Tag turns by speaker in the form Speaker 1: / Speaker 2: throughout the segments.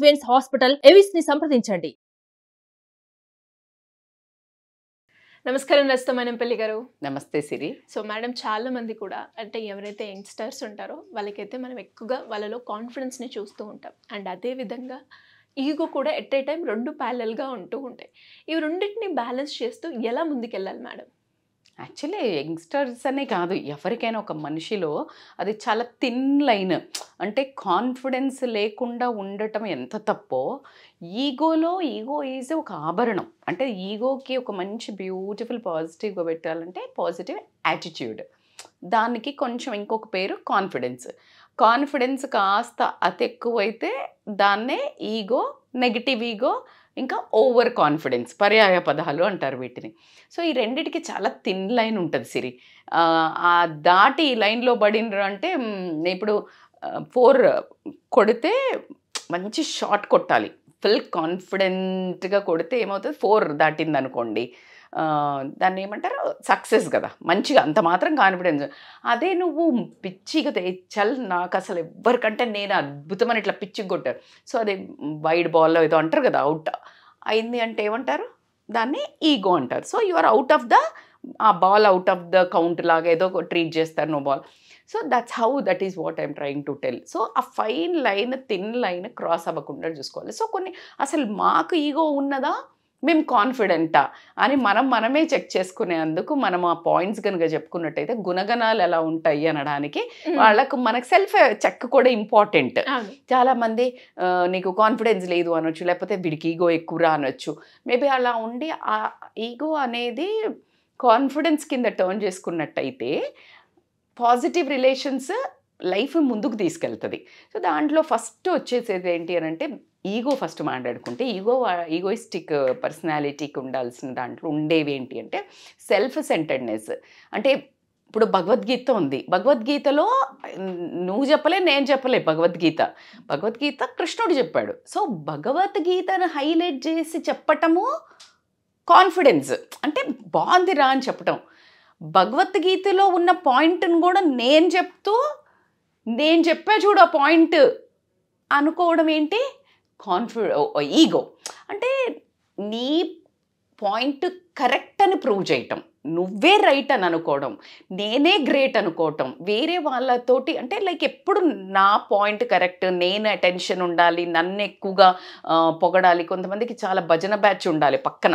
Speaker 1: Veins hospital Avis ని సంప్రదించండి.
Speaker 2: నమస్కారం రస్తమనంపల్లి గారు.
Speaker 3: నమస్తే సిరి.
Speaker 2: సో మేడం, చాలా మంది కూడా అంటే ఎవరైతే యంగ్స్టర్స్ ఉంటారో వాళ్ళకైతే మనం ఎక్కువగా వాళ్ళలో కాన్ఫిడెన్స్ని చూస్తూ ఉంటాం. అండ్ అదే విధంగా ఈగో కూడా ఎట్ ఏ టైం రెండు ప్యారలల్గా ఉంటూ ఉంటాయి. ఇవి రెండింటిని బ్యాలెన్స్ చేస్తూ ఎలా ముందుకెళ్ళాలి మేడం?
Speaker 3: యాక్చువల్లీ యంగ్స్టర్స్ అనే కాదు, ఎవరికైనా ఒక మనిషిలో అది చాలా థిన్ లైన్. అంటే కాన్ఫిడెన్స్ లేకుండా ఉండటం ఎంత తప్పో, ఈగో ఈజ్ ఒక ఆభరణం. అంటే ఈగోకి ఒక మంచి బ్యూటిఫుల్ పాజిటివ్గా పెట్టాలంటే పాజిటివ్ యాటిట్యూడ్. దానికి కొంచెం ఇంకొక పేరు కాన్ఫిడెన్స్. కాన్ఫిడెన్స్ కాస్త అతి ఎక్కువైతే దాన్నే ఈగో, నెగిటివ్ ఈగో, ఇంకా ఓవర్ కాన్ఫిడెన్స్, పర్యాయ పదాలు అంటారు వీటిని. సో ఈ రెండిటికి చాలా థిన్ లైన్ ఉంటుంది సిరి. ఆ దాటి ఈ లైన్లో పడినరు అంటే ఇప్పుడు 4 కొడితే మంచి షాట్ కొట్టాలి, ఫుల్ కాన్ఫిడెంట్గా కొడితే ఏమవుతుంది, 4 దాటింది అనుకోండి, దాన్ని ఏమంటారు, సక్సెస్ కదా, మంచిగా అంత మాత్రం కాన్ఫిడెన్స్. అదే నువ్వు పిచ్చిగా చల్ నాకు అసలు ఎవరికంటే నేను అద్భుతమని ఇట్లా పిచ్చిగా కొట్టారు, సో అది వైడ్ బాల్లో ఏదో అంటారు కదా, అవుట్ అయింది అంటే ఏమంటారు, దాన్ని ఈగో అంటారు. So you are out of the, uh ball out of the count లాగా ఏదో ట్రీట్ చేస్తారు, no ball. So that's how, that is what I'm trying to tell. So uh fine line, thin line cross అవ్వకుండా చూసుకోవాలి. So కొన్ని అసలు మాకు ego ఉన్నదా, మేము కాన్ఫిడెంటా అని మనమే చెక్ చేసుకునేందుకు మనం ఆ పాయింట్స్ కనుక చెప్పుకున్నట్టయితే గుణగణాలు ఎలా ఉంటాయి అనడానికి వాళ్ళకు మనకు సెల్ఫ్ చెక్ కూడా ఇంపార్టెంట్. చాలామంది నీకు కాన్ఫిడెన్స్ లేదు అనొచ్చు, లేకపోతే వీడికి ఈగో ఎక్కువరా అనొచ్చు. మేబీ అలా ఉండి ఆ ఈగో అనేది కాన్ఫిడెన్స్ కింద టర్న్ చేసుకున్నట్టయితే పాజిటివ్ రిలేషన్స్ లైఫ్ ముందుకు తీసుకెళ్తుంది. సో దాంట్లో ఫస్ట్ వచ్చేసేది ఏంటి అని అంటే, ఈగో ఫస్ట్ మాట్లాడుకుంటే ఈగోయిస్టిక్ పర్సనాలిటీకి ఉండాల్సిన దాంట్లో ఉండేవి ఏంటి అంటే సెల్ఫ్ సెంటర్డ్నెస్. అంటే ఇప్పుడు భగవద్గీత ఉంది, భగవద్గీతలో నువ్వు చెప్పలే, నేను చెప్పలే, భగవద్గీత కృష్ణుడు చెప్పాడు. సో భగవద్గీతను హైలైట్ చేసి చెప్పటము కాన్ఫిడెన్స్. అంటే బాగుందిరా అని చెప్పటం. భగవద్గీతలో ఉన్న పాయింట్ని కూడా నేను చెప్పా చూడు ఆ పాయింట్ అనుకోవడం ఏంటి, ఈగో. అంటే నీ పాయింట్ కరెక్ట్ అని ప్రూవ్ చేయటం, నువ్వే రైట్ అని అనుకోవడం, నేనే గ్రేట్ అనుకోవటం, వేరే వాళ్ళతోటి అంటే లైక్ ఎప్పుడు నా పాయింట్ కరెక్ట్, నేను అటెన్షన్ ఉండాలి, నన్ను ఎక్కువగా పొగడాలి. కొంతమందికి చాలా భజన బ్యాచ్ ఉండాలి పక్కన,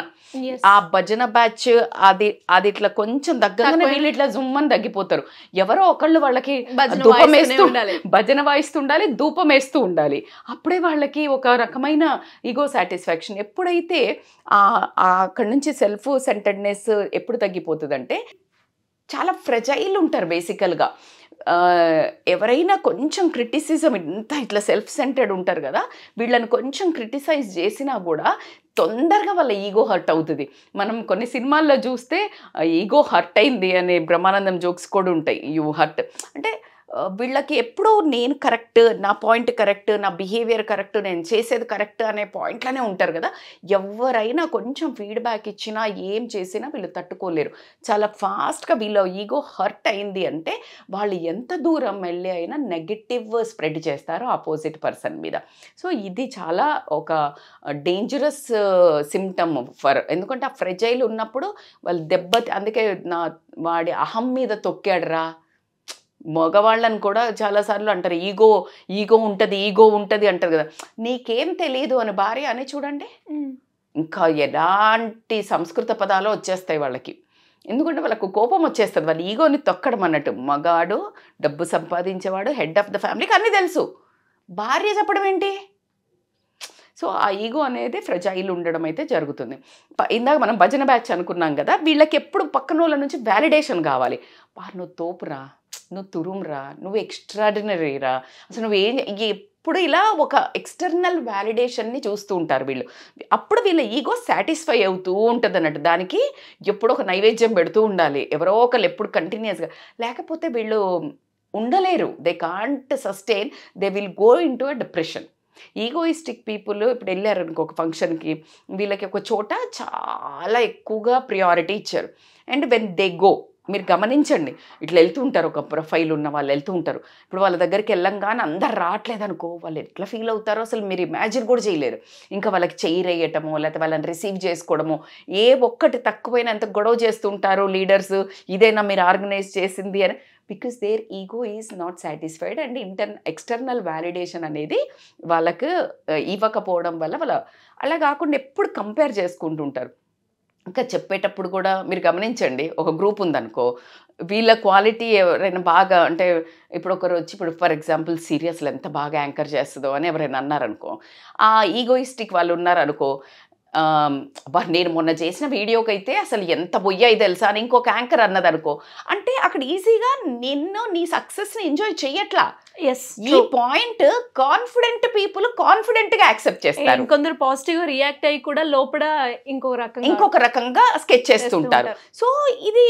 Speaker 3: ఆ భజన బ్యాచ్ అది ఇట్లా కొంచెం దగ్గరగానే వీళ్ళు ఇట్లా జుమ్మని తగ్గిపోతారు. ఎవరో ఒకళ్ళు వాళ్ళకి ధూపం వేస్తూ, భజన వాయిస్తుండాలి, ధూపం వేస్తూ ఉండాలి. అప్పుడే వాళ్ళకి ఒక రకమైన ఈగో సాటిస్ఫాక్షన్. ఎప్పుడైతే అక్కడి నుంచి సెల్ఫ్ సెంటర్డ్నెస్ ఎప్పుడు తగ్గిపోతుందంటే, చాలా ఫ్రెజైల్ ఉంటారు బేసికల్గా. ఎవరైనా కొంచెం క్రిటిసిజం, ఇట్లా సెల్ఫ్ సెంటర్డ్ ఉంటారు కదా, వీళ్ళని కొంచెం క్రిటిసైజ్ చేసినా కూడా తొందరగా వాళ్ళ ఈగో హర్ట్ అవుతుంది. మనం కొన్ని సినిమాల్లో చూస్తే ఈగో హర్ట్ అయింది అనే బ్రహ్మానందం జోక్స్ కూడా ఉంటాయి. యూ హర్ట్ అంటే వీళ్ళకి ఎప్పుడూ నేను కరెక్ట్, నా పాయింట్ కరెక్ట్, నా బిహేవియర్ కరెక్ట్, నేను చేసేది కరెక్ట్ అనే పాయింట్లోనే ఉంటారు కదా. ఎవరైనా కొంచెం ఫీడ్బ్యాక్ ఇచ్చినా ఏం చేసినా వీళ్ళు తట్టుకోలేరు. చాలా ఫాస్ట్గా వీళ్ళ ఈగో హర్ట్ అయింది అంటే వాళ్ళు ఎంత దూరం వెళ్ళి అయినా నెగటివ్ స్ప్రెడ్ చేస్తారో ఆపోజిట్ పర్సన్ మీద. సో ఇది చాలా ఒక డేంజరస్ సిమ్టమ్ ఎందుకంటే ఆ ఫ్రెజైల్ ఉన్నప్పుడు వాళ్ళు అందుకే వాడి అహం మీద తొక్కాడరా. మగవాళ్ళని కూడా చాలాసార్లు అంటారు ఈగో ఉంటుంది అంటారు కదా. నీకేం తెలియదు అని భార్య అని చూడండి, ఇంకా ఎలాంటి సంస్కృత పదాలు వచ్చేస్తాయి వాళ్ళకి. ఎందుకంటే వాళ్ళకు కోపం వచ్చేస్తుంది, వాళ్ళ ఈగోని తొక్కడం అన్నట్టు. మగాడు డబ్బు సంపాదించేవాడు, హెడ్ ఆఫ్ ద ఫ్యామిలీకి అన్నీ తెలుసు, భార్య చెప్పడం ఏంటి. సో ఆ ఈగో అనేది ఫ్రెజైల్ ఉండడం అయితే జరుగుతుంది. ఇందాక మనం భజన బ్యాచ్ అనుకున్నాం కదా, వీళ్ళకి ఎప్పుడు పక్కన వాళ్ళ నుంచి వ్యాలిడేషన్ కావాలి. నువ్వు తోపురా, నువ్వు తురుమురా, నువ్వు ఎక్స్ట్రాడినరీరా, అసలు ఎప్పుడు ఇలా ఒక ఎక్స్టర్నల్ వ్యాలిడేషన్ని చూస్తూ ఉంటారు వీళ్ళు. అప్పుడు వీళ్ళ ఈగో సాటిస్ఫై అవుతూ ఉంటుంది అన్నట్టు. దానికి ఎప్పుడు ఒక నైవేద్యం పెడుతూ ఉండాలి ఎవరో ఒకళ్ళు, ఎప్పుడు కంటిన్యూస్గా. లేకపోతే వీళ్ళు ఉండలేరు, they can't sustain, they will go in to a depression. Egoistic people ఇప్పుడు వెళ్ళారు అనుకో ఒక ఫంక్షన్కి, వీళ్ళకి ఒక చోట చాలా ఎక్కువగా ప్రియారిటీ ఇచ్చారు. అండ్ వెన్ దే గో మీరు గమనించండి, ఇట్లా వెళ్తూ ఉంటారు, ఒక ప్రొఫైల్ ఉన్న వాళ్ళు వెళ్తూ ఉంటారు. ఇప్పుడు వాళ్ళ దగ్గరికి వెళ్ళంగానే అందరు రావట్లేదు అనుకో, వాళ్ళు ఎట్లా ఫీల్ అవుతారో అసలు మీరు ఇమాజిన్ కూడా చేయలేరు. ఇంకా వాళ్ళకి చెయ్యిరేయటమో లేకపోతే వాళ్ళని రిసీవ్ చేసుకోవడమో, ఏ ఒక్కటి తక్కువైనా ఎంత గొడవ చేస్తుంటారో లీడర్స్, ఇదేనా మీరు ఆర్గనైజ్ చేసింది అని. Because their ego is not satisfied and external validation అనేది వాళ్ళకు ఇవ్వకపోవడం వల్ల వాళ్ళ అలా కాకుండా ఎప్పుడు కంపేర్ చేసుకుంటుంటారు. ఇంకా చెప్పేటప్పుడు కూడా మీరు గమనించండి, ఒక గ్రూప్ ఉందనుకో, వీళ్ళ క్వాలిటీ ఎవరైనా బాగా అంటే ఇప్పుడు ఒకరు వచ్చి ఇప్పుడు ఫర్ ఎగ్జాంపుల్ సీరియస్లు ఎంత బాగా యాంకర్ చేస్తుందో అని ఎవరైనా అన్నారనుకో, ఆ ఈగోయిస్టిక్ వాళ్ళు ఉన్నారనుకో, నేను మొన్న చేసిన వీడియోకి అయితే అసలు ఎంత బొయ్యాయి తెలుసా అని ఇంకొక యాంకర్ అన్నదనుకో, అంటే అక్కడ ఈజీగా నిన్ను నీ సక్సెస్ని ఎంజాయ్ చెయ్యట్లా. ఈ పాయింట్ కాన్ఫిడెంట్ పీపుల్ కాన్ఫిడెంట్ గా యాక్సెప్ట్ చేస్తారు.
Speaker 2: కొందరు పాజిటివ్ రియాక్ట్ అయ్యి కూడా లోపల ఇంకొక
Speaker 3: రకంగా స్కెచ్ చేస్తుంటారు. సో ఇది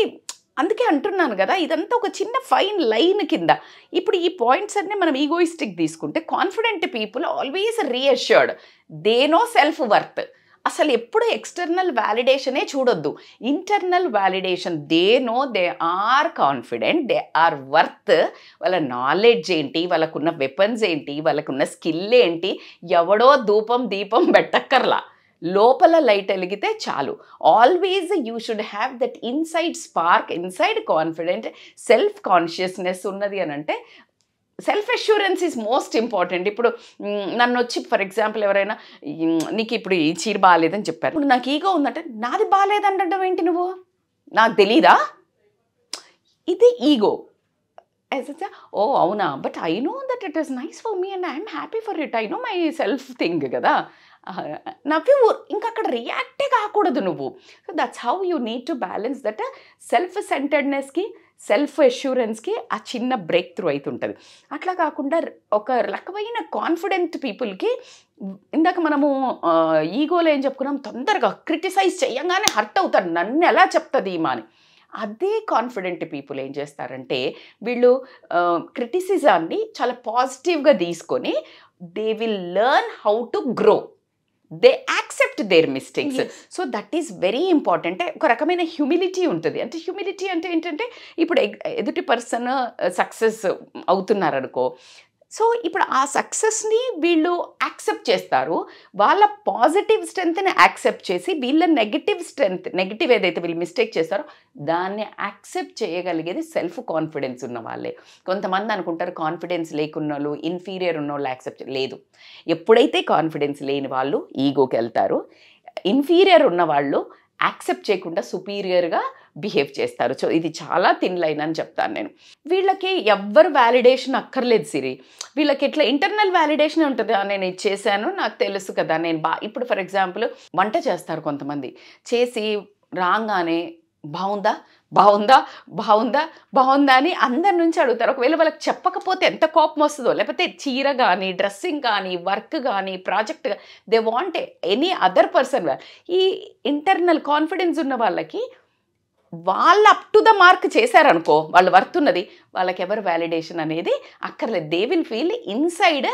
Speaker 3: అందుకే అంటున్నాను కదా, ఇదంతా ఒక చిన్న ఫైన్ లైన్ కింద. ఇప్పుడు ఈ పాయింట్స్ అన్నీ మనం ఈగోయిస్టిక్ తీసుకుంటే, confident people always reassured, they know self worth. అసలు ఎప్పుడు ఎక్స్టర్నల్ వ్యాలిడేషనే చూడొద్దు, internal validation. They know they are confident, they are worth. వాళ్ళ నాలెడ్జ్ ఏంటి, వాళ్ళకున్న వెపన్స్ ఏంటి, వాళ్ళకున్న స్కిల్ ఏంటి, ఎవడో దీపం పెట్టక్కర్లా, లోపల లైట్ వెలిగితే చాలు. Always you should have that inside spark, inside confident, self consciousness ఉన్నది అని అంటే self assurance is most important. ఇప్పుడు నన్ను వచ్చి ఫర్ ఎగ్జాంపుల్ ఎవరైనా నీకు ఇప్పుడు ఈ చీర బాగాలేదని చెప్పారు, ఇప్పుడు నాకు ఈగో ఉందంటే నాది బాగాలేదంటడం ఏంటి, నువ్వు నాకు తెలీదా? ఇది ఈగో. ఓ అవునా, but I know that it is nice for me and I'm happy for it, I know my self thing కదా. నవ్వు ఇంకా అక్కడ రియాక్టే కాకూడదు నువ్వు. So that's how you need to balance that. Self సెంటర్డ్నెస్కి సెల్ఫ్ అష్యూరెన్స్కి ఆ చిన్న బ్రేక్ త్రూ అవుతుంటుంది. అట్లా కాకుండా ఒక రకమైన కాన్ఫిడెంట్ పీపుల్కి, ఇందాక మనము ఈగోలో ఏం చెప్పుకున్నాం, తొందరగా క్రిటిసైజ్ చేయంగానే హర్ట్ అవుతారు, నన్ను ఎలా చెప్తుంది ఈమా అని. అదే కాన్ఫిడెంట్ పీపుల్ ఏం చేస్తారంటే, వీళ్ళు క్రిటిసిజాన్ని చాలా పాజిటివ్గా తీసుకొని they will learn how to grow, they accept there mistakes. So that is very important. ఒక రకమైన హ్యూమిలిటీ ఉంటుంది. అంటే హ్యూమిలిటీ అంటే ఏంటంటే, ఇప్పుడు ఎదుటి పర్సన్ సక్సెస్ అవుతున్నారనుకో, సో ఇప్పుడు ఆ సక్సెస్ని వీళ్ళు యాక్సెప్ట్ చేస్తారు, వాళ్ళ పాజిటివ్ స్ట్రెంగ్త్ని యాక్సెప్ట్ చేసి వీళ్ళ నెగిటివ్ ఏదైతే వీళ్ళు మిస్టేక్ చేస్తారో దాన్ని యాక్సెప్ట్ చేయగలిగేది సెల్ఫ్ కాన్ఫిడెన్స్ ఉన్న వాళ్ళే. కొంతమంది అనుకుంటారు కాన్ఫిడెన్స్ లేకున్న వాళ్ళు, ఇన్ఫీరియర్ ఉన్న వాళ్ళు యాక్సెప్ట్ లేదు. ఎప్పుడైతే కాన్ఫిడెన్స్ లేని వాళ్ళు ఈగోకి వెళ్తారు, ఇన్ఫీరియర్ ఉన్న వాళ్ళు యాక్సెప్ట్ చేయకుండా సుపీరియర్గా బిహేవ్ చేస్తారు. సో ఇది చాలా థిన్ లైన్ అని చెప్తాను నేను. వీళ్ళకి ఎవ్వరు వ్యాలిడేషన్ అక్కర్లేదు సిరి, వీళ్ళకి ఇట్లా ఇంటర్నల్ వ్యాలిడేషన్ ఉంటుంది. నేను ఇది చేశాను, నాకు తెలుసు కదా, నేను ఇప్పుడు ఫర్ ఎగ్జాంపుల్ వంట చేస్తారు కొంతమంది, చేసి రాగానే బాగుందా బాగుందా బాగుందా బాగుందా అని అందరి నుంచి అడుగుతారు. ఒకవేళ వాళ్ళకి చెప్పకపోతే ఎంత కోపం వస్తుందో, లేకపోతే చీర కానీ, డ్రెస్సింగ్ కానీ, వర్క్ కానీ, project, they want any other person. ఈ ఇంటర్నల్ కాన్ఫిడెన్స్ ఉన్న వాళ్ళకి వాళ్ళు అప్ టు ద మార్క్ చేశారనుకో, వాళ్ళు వర్త్ ఉన్నది, వాళ్ళకి ఎవరు వ్యాలిడేషన్ అనేది అక్కర్లేదు. They will feel inside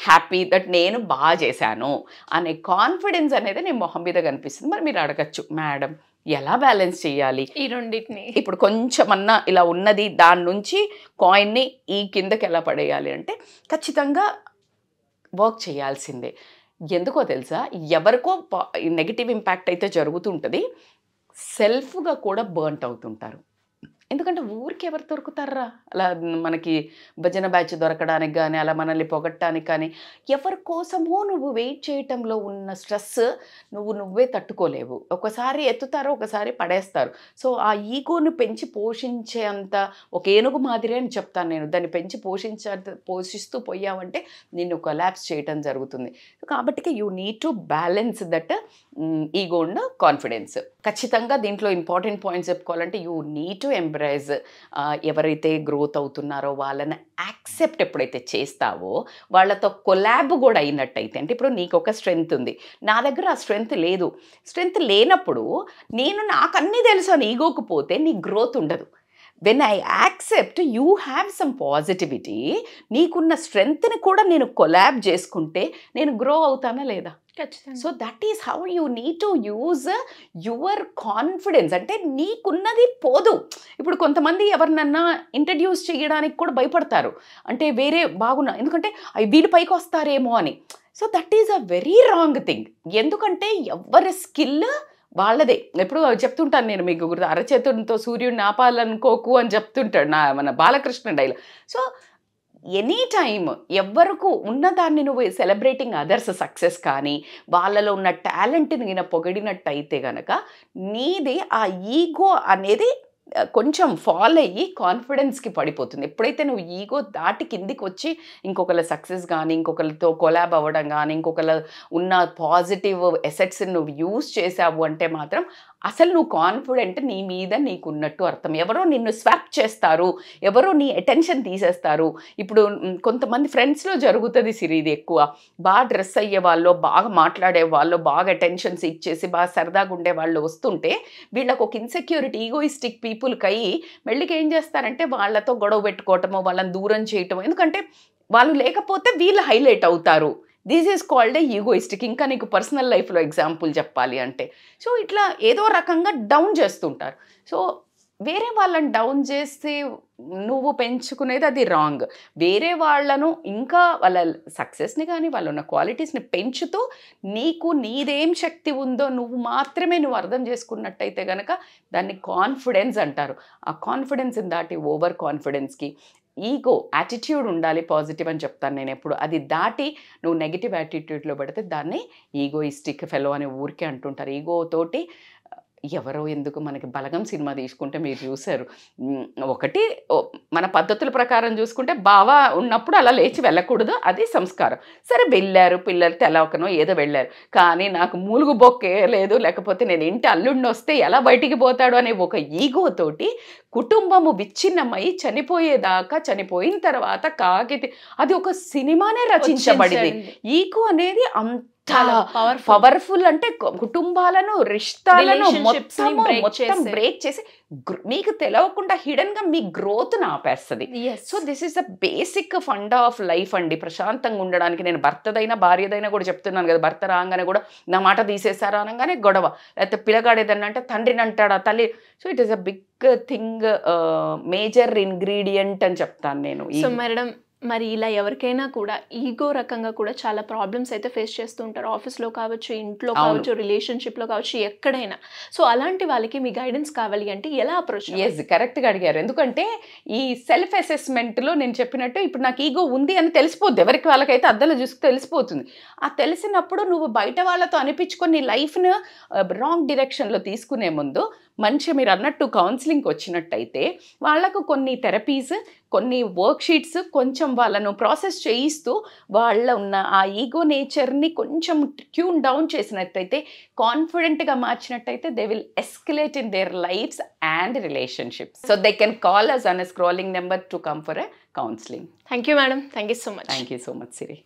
Speaker 3: happy that నేను బాగా చేశాను అనే కాన్ఫిడెన్స్ అనేది నేను మొహం మీద కనిపిస్తుంది. మరి మీరు అడగచ్చు, మేడం ఎలా బ్యాలెన్స్ చేయాలి
Speaker 2: ఈ రెండింటిని? ఇప్పుడు
Speaker 3: కొంచెం అన్నా ఇలా ఉన్నది, దాని నుంచి కాయిన్ని ఈ కిందకి ఎలా పడేయాలి అంటే ఖచ్చితంగా వర్క్ చేయాల్సిందే. ఎందుకో తెలుసా, ఎవరికో నెగిటివ్ ఇంపాక్ట్ అయితే జరుగుతుంటుంది, సెల్ఫ్గా కూడా బర్న్ట్ అవుతుంటారు. ఎందుకంటే ఊరికి ఎవరు దొరుకుతారా అలా మనకి భజన బ్యాచ్ దొరకడానికి కానీ, అలా మనల్ని పొగట్టడానికి కానీ. ఎవరి కోసమో నువ్వు వెయిట్ చేయటంలో ఉన్న స్ట్రెస్ నువ్వే తట్టుకోలేవు. ఒకసారి ఎత్తుతారు, ఒకసారి పడేస్తారు. సో ఆ ఈగోను పెంచి పోషించేంత ఒక ఏనుగు మాదిరి అని చెప్తాను నేను. దాన్ని పెంచి పోషిస్తూ పోయావంటే నిన్ను కొలాప్స్ చేయటం జరుగుతుంది. కాబట్టి you need to balance that ego and confidence. ఖచ్చితంగా దీంట్లో ఇంపార్టెంట్ పాయింట్స్ చెప్పుకోవాలంటే, యూ నీడ్ టు ఎంబ్రేస్ ఎవరైతే గ్రోత్ అవుతున్నారో వాళ్ళని యాక్సెప్ట్ ఎప్పుడైతే చేస్తావో, వాళ్ళతో కొలాబ్ కూడా అయినట్టయితే. అంటే ఇప్పుడు నీకు ఒక స్ట్రెంగ్త్ ఉంది, నా దగ్గర ఆ స్ట్రెంగ్త్ లేదు. స్ట్రెంగ్త్ లేనప్పుడు నాకు అన్నీ తెలుసు అని ఈగోకు పోతే నీ గ్రోత్ ఉండదు. When I accept you have some positivity, నీకున్న స్ట్రెంగ్త్ని కూడా నేను కొలాబ్ చేసుకుంటే నేను గ్రో అవుతానా లేదా?
Speaker 2: ఖచ్చితంగా.
Speaker 3: So that is how you need to use your confidence. అంటే నీకున్నది పోదు. ఇప్పుడు కొంతమంది ఎవరినన్నా ఇంట్రడ్యూస్ చేయడానికి కూడా భయపడతారు, అంటే వేరే బాగున్నా, ఎందుకంటే వీళ్ళు పైకి వస్తారేమో అని. So that is a very wrong thing. ఎందుకంటే ఎవరి స్కిల్ వాళ్ళదే. ఎప్పుడు చెప్తుంటాను నేను మీకు, అరచేతులతో సూర్యుడిని ఆపాలనుకోకు అని చెప్తుంటాడు మన Balakrishna dialogue. So any time ఎవరికి ఉన్నదాన్ని నువ్వు సెలబ్రేటింగ్ అదర్స్ సక్సెస్ కానీ వాళ్ళలో ఉన్న టాలెంట్ని నేను పొగిడినట్టయితే కనుక నీది ఆ ఈగో అనేది కొంచెం ఫాల్ అయ్యి కాన్ఫిడెన్స్కి పడిపోతుంది. ఎప్పుడైతే నువ్వు ఈగో దాటి కిందికి వచ్చి ఇంకొకళ్ళ సక్సెస్ కానీ ఇంకొకరితో కొలాబ్ అవ్వడం కానీ ఇంకొకళ్ళ ఉన్న పాజిటివ్ ఎసెట్స్ని నువ్వు యూజ్ చేసావు అంటే మాత్రం అసలు నువ్వు కాన్ఫిడెంట్ నీ మీద నీకున్నట్టు అర్థం. ఎవరో నిన్ను స్వాప్ చేస్తారు, ఎవరో నీ అటెన్షన్ తీసేస్తారు. ఇప్పుడు కొంతమంది ఫ్రెండ్స్లో జరుగుతుంది సిరి, ఇది ఎక్కువ. బాగా డ్రెస్ అయ్యే వాళ్ళు, బాగా మాట్లాడే వాళ్ళు, బాగా అటెన్షన్స్ ఇచ్చేసి బాగా సరదాగా ఉండే వాళ్ళు వస్తుంటే వీళ్ళకి ఒక ఇన్సెక్యూరిటీ ఈగోయిస్టిక్ పీపుల్కి అయ్యి మెల్లికి ఏం చేస్తారంటే వాళ్ళతో గొడవ పెట్టుకోవటమో వాళ్ళని దూరం చేయటమో. ఎందుకంటే వాళ్ళు లేకపోతే వీళ్ళు హైలైట్ అవుతారు. This is called a egoistic. ఇంకా నీకు పర్సనల్ లైఫ్లో ఎగ్జాంపుల్ చెప్పాలి అంటే, సో ఇట్లా ఏదో రకంగా డౌన్ చేస్తుంటారు. సో వేరే వాళ్ళని డౌన్ చేసి నువ్వు పెంచుకునేది అది రాంగ్. వేరే వాళ్ళను ఇంకా వాళ్ళ సక్సెస్ని కానీ వాళ్ళు ఉన్న క్వాలిటీస్ని పెంచుతూ నీకు నీదేం శక్తి ఉందో నువ్వు మాత్రమే నువ్వు అర్థం చేసుకున్నట్టయితే కనుక దాన్ని కాన్ఫిడెన్స్ అంటారు. ఆ కాన్ఫిడెన్స్ దాటి ఓవర్ కాన్ఫిడెన్స్కి ఈగో యాటిట్యూడ్ ఉండాలి, పాజిటివ్ అని చెప్తాను నేను ఎప్పుడు. అది దాటి నువ్వు నెగిటివ్ యాటిట్యూడ్లో పెడితే దాన్ని ఈగోయిస్టిక్ ఫెలో అనే ఊరికే అంటుంటారు. ఈగోతోటి ఎవరో ఎందుకు, మనకి బలగం సినిమా తీసుకుంటే మీరు చూశారు, ఒకటి మన పద్ధతుల ప్రకారం చూసుకుంటే బావ ఉన్నప్పుడు అలా లేచి వెళ్ళకూడదు, అది సంస్కారం. సరే వెళ్ళారు పిల్లలు తెలవకనో ఏదో వెళ్ళారు, కానీ నాకు మూలుగు బొక్కే లేదు, లేకపోతే నేను ఇంటి అల్లుడిని వస్తే ఎలా బయటికి పోతాడు అనే ఒక ఈగోతోటి కుటుంబము విచ్ఛిన్నమై చనిపోయేదాకా, చనిపోయిన తర్వాత కాకితి, అది ఒక సినిమానే రచించబడింది. ఈగో అనేది అంత పవర్ఫుల్, అంటే కుటుంబాలను రిష్తాలను మొత్తం బ్రేక్ చేసి మీకు తెలవకుండా హిడెన్ గా మీ గ్రోత్ ఆపేస్తుంది. So this is the basic fund of life అండి. ప్రశాంతంగా ఉండడానికి నేను భర్తదైనా భార్యదైనా కూడా చెప్తున్నాను కదా, భర్త రాగానే కూడా నా మాట తీసేసారా అనగానే గొడవ, లేకపోతే పిల్లగాడేదన్నా అంటే తండ్రిని అంటాడా తల్లి. So it is a big thing, major ingredient అని చెప్తాను నేను.
Speaker 2: సో మేడం, మరి ఇలా ఎవరికైనా కూడా ఈగో రకంగా కూడా చాలా ప్రాబ్లమ్స్ అయితే ఫేస్ చేస్తూ ఉంటారు, ఆఫీస్లో కావచ్చు, ఇంట్లో కావచ్చు, రిలేషన్షిప్లో కావచ్చు, ఎక్కడైనా. సో అలాంటి వాళ్ళకి మీ గైడెన్స్ కావాలి అంటే ఎలా అప్రోచ్?
Speaker 3: ఎస్, కరెక్ట్గా అడిగారు. ఎందుకంటే ఈ సెల్ఫ్ అసెస్మెంట్లో నేను చెప్పినట్టు ఇప్పుడు నాకు ఈగో ఉంది అని తెలిసిపోద్ది, ఎవరికి వాళ్ళకైతే అద్దంలో చూసుకు తెలిసిపోతుంది. ఆ తెలిసినప్పుడు నువ్వు బయట వాళ్ళతో అనిపించుకొని నీ లైఫ్ను రాంగ్ డైరెక్షన్లో తీసుకునే ముందు మంచిగా మీరు అన్నట్టు కౌన్సిలింగ్కి వచ్చినట్టయితే వాళ్ళకు కొన్ని థెరపీస్, కొన్ని వర్క్ షీట్స్ కొంచెం వాళ్ళను ప్రాసెస్ చేయిస్తూ వాళ్ళ ఉన్న ఆ ఈగో నేచర్ని కొంచెం ట్యూన్ డౌన్ చేసినట్టయితే, కాన్ఫిడెంట్గా మార్చినట్టయితే they will escalate in their lives and relationships. So they can call us on a scrolling number to come for a counseling.
Speaker 2: Thank you, madam. Thank you so much.
Speaker 3: Thank you so much, Siri.